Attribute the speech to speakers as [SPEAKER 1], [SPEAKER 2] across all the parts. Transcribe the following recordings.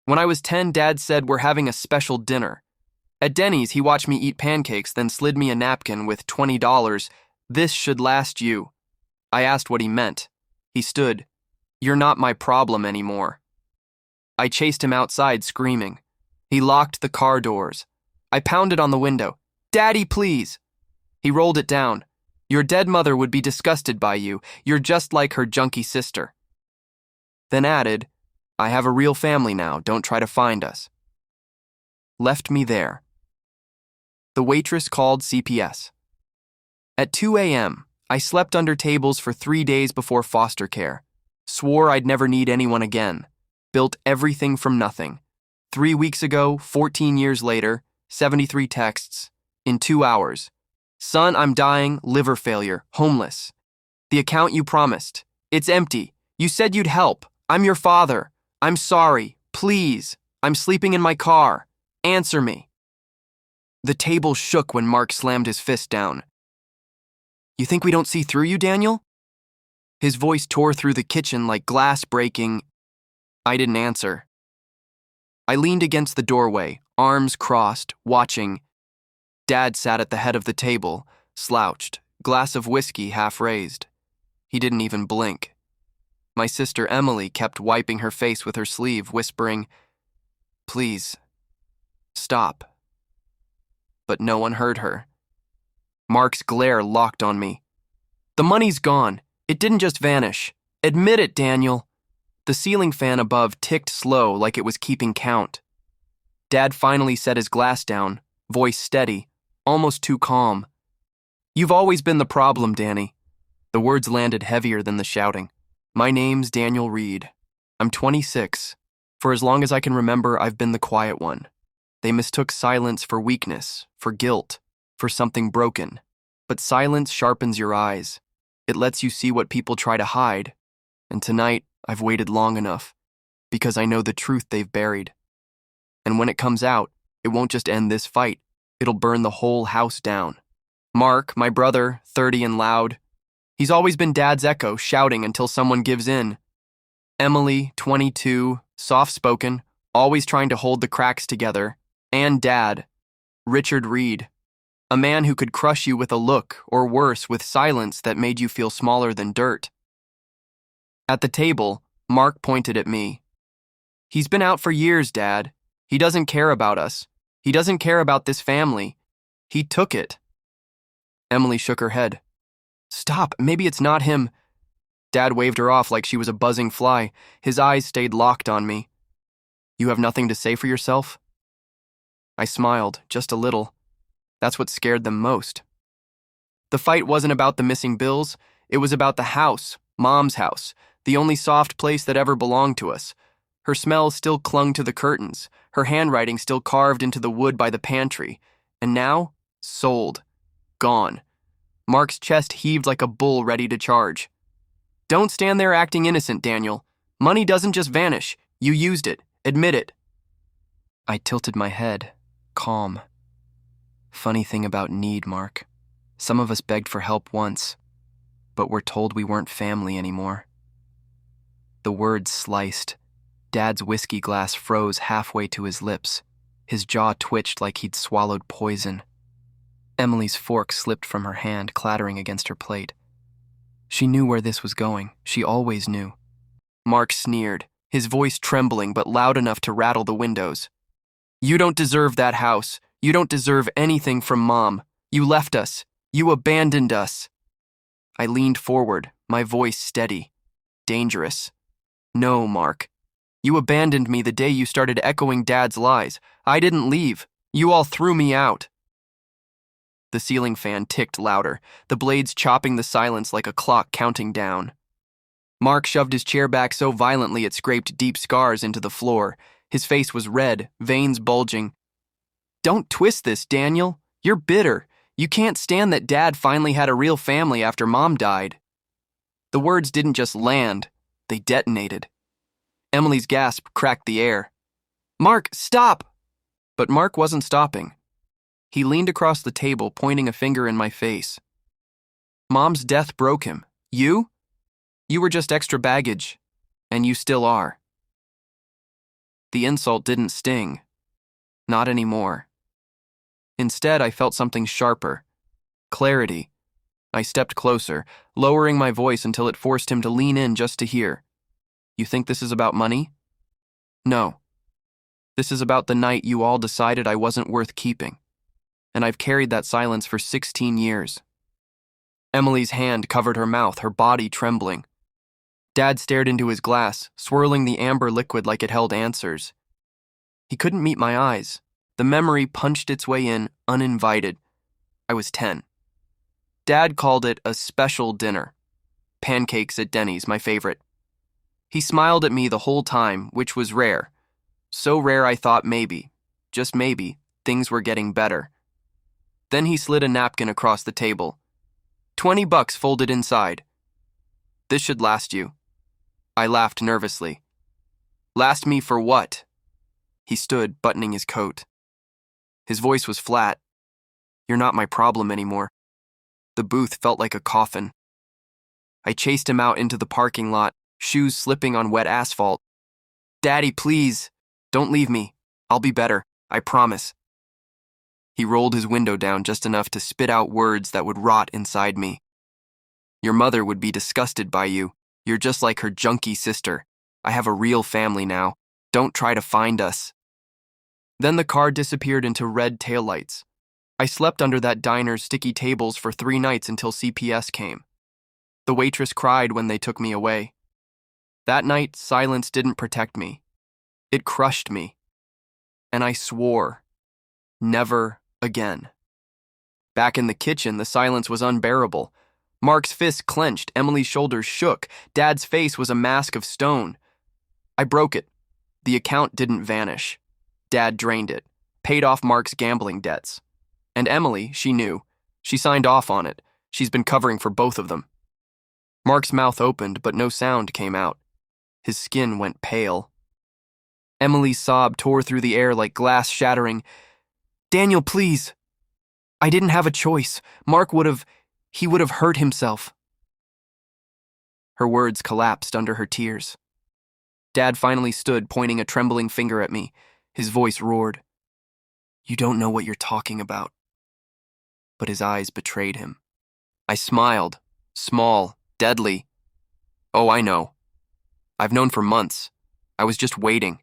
[SPEAKER 1] When I was 10, Dad said we're having a special dinner. At Denny's, he watched me eat pancakes, then slid me a napkin with $20. This should last you. I asked what he meant. He stood. You're not my problem anymore. I chased him outside, screaming. He locked the car doors. I pounded on the window. Daddy, please. He rolled it down. Your dead mother would be disgusted by you. You're just like her junkie sister. Then added, I have a real family now. Don't try to find us. Left me there. The waitress called CPS. At 2 a.m., I slept under tables for 3 days before foster care. Swore I'd never need anyone again. Built everything from nothing. 3 weeks ago, 14 years later, 73 texts. In 2 hours. Son, I'm dying, liver failure, homeless. The account you promised. It's empty. You said you'd help. I'm your father. I'm sorry. Please. I'm sleeping in my car. Answer me. The table shook when Mark slammed his fist down. You think we don't see through you, Daniel? His voice tore through the kitchen like glass breaking. I didn't answer. I leaned against the doorway, arms crossed, watching. Dad sat at the head of the table, slouched, glass of whiskey half raised. He didn't even blink. My sister Emily kept wiping her face with her sleeve, whispering, Please, stop. But no one heard her. Mark's glare locked on me. The money's gone. It didn't just vanish. Admit it, Daniel. The ceiling fan above ticked slow like it was keeping count. Dad finally set his glass down, voice steady, almost too calm. You've always been the problem, Danny. The words landed heavier than the shouting. My name's Daniel Reed. I'm 26. For as long as I can remember, I've been the quiet one. They mistook silence for weakness, for guilt, for something broken. But silence sharpens your eyes. It lets you see what people try to hide. And tonight, I've waited long enough, because I know the truth they've buried. And when it comes out, it won't just end this fight. It'll burn the whole house down. Mark, my brother, 30 and loud. He's always been Dad's echo, shouting until someone gives in. Emily, 22, soft-spoken, always trying to hold the cracks together. And Dad, Richard Reed. A man who could crush you with a look, or worse, with silence that made you feel smaller than dirt. At the table, Mark pointed at me. He's been out for years, Dad. He doesn't care about us. He doesn't care about this family. He took it. Emily shook her head. Stop, maybe it's not him. Dad waved her off like she was a buzzing fly. His eyes stayed locked on me. You have nothing to say for yourself? I smiled, just a little. That's what scared them most. The fight wasn't about the missing bills. It was about the house, Mom's house, the only soft place that ever belonged to us. Her smell still clung to the curtains, her handwriting still carved into the wood by the pantry. And now, sold. Gone. Mark's chest heaved like a bull ready to charge. Don't stand there acting innocent, Daniel. Money doesn't just vanish. You used it. Admit it. I tilted my head, calm. Funny thing about need, Mark. Some of us begged for help once, but were told we weren't family anymore. The words sliced. Dad's whiskey glass froze halfway to his lips. His jaw twitched like he'd swallowed poison. Emily's fork slipped from her hand, clattering against her plate. She knew where this was going. She always knew. Mark sneered, his voice trembling but loud enough to rattle the windows. You don't deserve that house. You don't deserve anything from Mom. You left us. You abandoned us. I leaned forward, my voice steady. Dangerous. No, Mark. You abandoned me the day you started echoing Dad's lies. I didn't leave. You all threw me out. The ceiling fan ticked louder, the blades chopping the silence like a clock counting down. Mark shoved his chair back so violently it scraped deep scars into the floor. His face was red, veins bulging. Don't twist this, Daniel. You're bitter. You can't stand that Dad finally had a real family after Mom died. The words didn't just land, they detonated. Emily's gasp cracked the air. Mark, stop! But Mark wasn't stopping. He leaned across the table, pointing a finger in my face. Mom's death broke him. You? You were just extra baggage, and you still are. The insult didn't sting. Not anymore. Instead, I felt something sharper. Clarity. I stepped closer, lowering my voice until it forced him to lean in just to hear. You think this is about money? No. This is about the night you all decided I wasn't worth keeping. And I've carried that silence for 16 years. Emily's hand covered her mouth, her body trembling. Dad stared into his glass, swirling the amber liquid like it held answers. He couldn't meet my eyes. The memory punched its way in, uninvited. I was 10. Dad called it a special dinner. Pancakes at Denny's, my favorite. He smiled at me the whole time, which was rare. So rare I thought maybe, just maybe, things were getting better. Then he slid a napkin across the table. $20 folded inside. This should last you. I laughed nervously. Last me for what? He stood, buttoning his coat. His voice was flat. You're not my problem anymore. The booth felt like a coffin. I chased him out into the parking lot, shoes slipping on wet asphalt. Daddy, please, don't leave me. I'll be better, I promise. He rolled his window down just enough to spit out words that would rot inside me. Your mother would be disgusted by you. You're just like her junkie sister. I have a real family now. Don't try to find us. Then the car disappeared into red taillights. I slept under that diner's sticky tables for 3 nights until CPS came. The waitress cried when they took me away. That night, silence didn't protect me. It crushed me. And I swore, never again. Back in the kitchen, the silence was unbearable. Mark's fist clenched, Emily's shoulders shook, Dad's face was a mask of stone. I broke it. The account didn't vanish. Dad drained it, paid off Mark's gambling debts. And Emily, she knew. She signed off on it. She's been covering for both of them. Mark's mouth opened, but no sound came out. His skin went pale. Emily's sob tore through the air like glass shattering. Daniel, please. I didn't have a choice. Mark would have hurt himself. Her words collapsed under her tears. Dad finally stood, pointing a trembling finger at me. His voice roared. You don't know what you're talking about. But his eyes betrayed him. I smiled, small, deadly. Oh, I know. I've known for months. I was just waiting.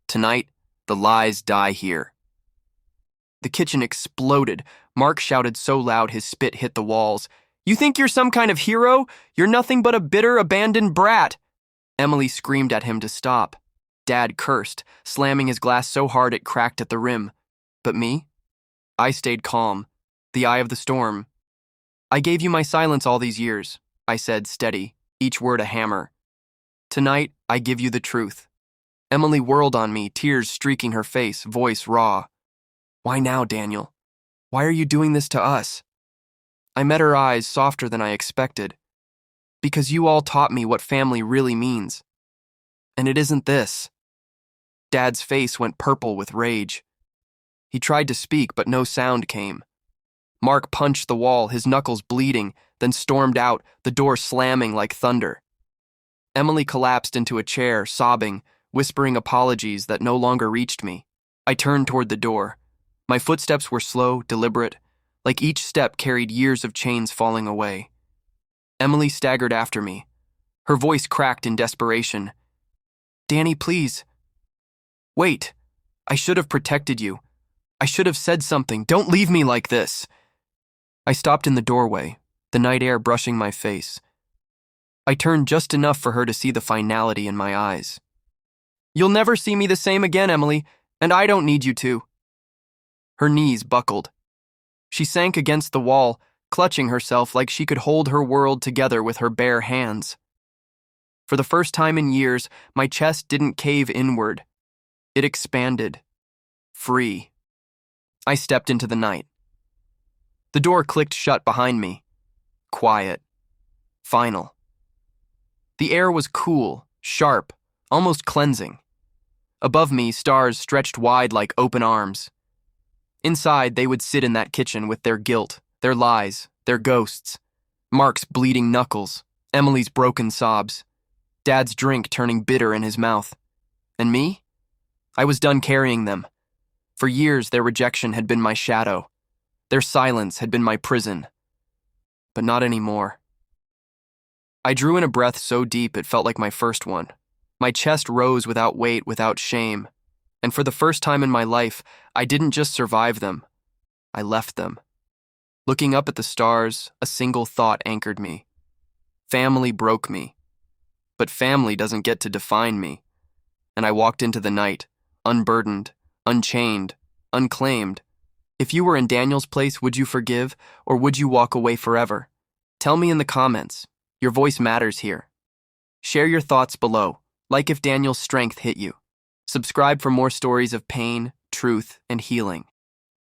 [SPEAKER 1] Tonight, the lies die here. The kitchen exploded. Mark shouted so loud his spit hit the walls. You think you're some kind of hero? You're nothing but a bitter, abandoned brat. Emily screamed at him to stop. Dad cursed, slamming his glass so hard it cracked at the rim. But me? I stayed calm, the eye of the storm. I gave you my silence all these years, I said, steady, each word a hammer. Tonight, I give you the truth. Emily whirled on me, tears streaking her face, voice raw. Why now, Daniel? Why are you doing this to us? I met her eyes, softer than I expected. Because you all taught me what family really means. And it isn't this. Dad's face went purple with rage. He tried to speak, but no sound came. Mark punched the wall, his knuckles bleeding, then stormed out, the door slamming like thunder. Emily collapsed into a chair, sobbing, whispering apologies that no longer reached me. I turned toward the door. My footsteps were slow, deliberate, like each step carried years of chains falling away. Emily staggered after me. Her voice cracked in desperation. Danny, please. Wait. I should have protected you. I should have said something. Don't leave me like this. I stopped in the doorway, the night air brushing my face. I turned just enough for her to see the finality in my eyes. You'll never see me the same again, Emily, and I don't need you to. Her knees buckled. She sank against the wall, clutching herself like she could hold her world together with her bare hands. For the first time in years, my chest didn't cave inward. It expanded. Free. I stepped into the night. The door clicked shut behind me. Quiet. Final. The air was cool, sharp, almost cleansing. Above me, stars stretched wide like open arms. Inside, they would sit in that kitchen with their guilt, their lies, their ghosts. Mark's bleeding knuckles, Emily's broken sobs, Dad's drink turning bitter in his mouth. And me? I was done carrying them. For years, their rejection had been my shadow. Their silence had been my prison. But not anymore. I drew in a breath so deep it felt like my first one. My chest rose without weight, without shame. And for the first time in my life, I didn't just survive them. I left them. Looking up at the stars, a single thought anchored me. Family broke me. But family doesn't get to define me. And I walked into the night, unburdened, unchained, unclaimed. If you were in Daniel's place, would you forgive, or would you walk away forever? Tell me in the comments. Your voice matters here. Share your thoughts below, like if Daniel's strength hit you. Subscribe for more stories of pain, truth, and healing.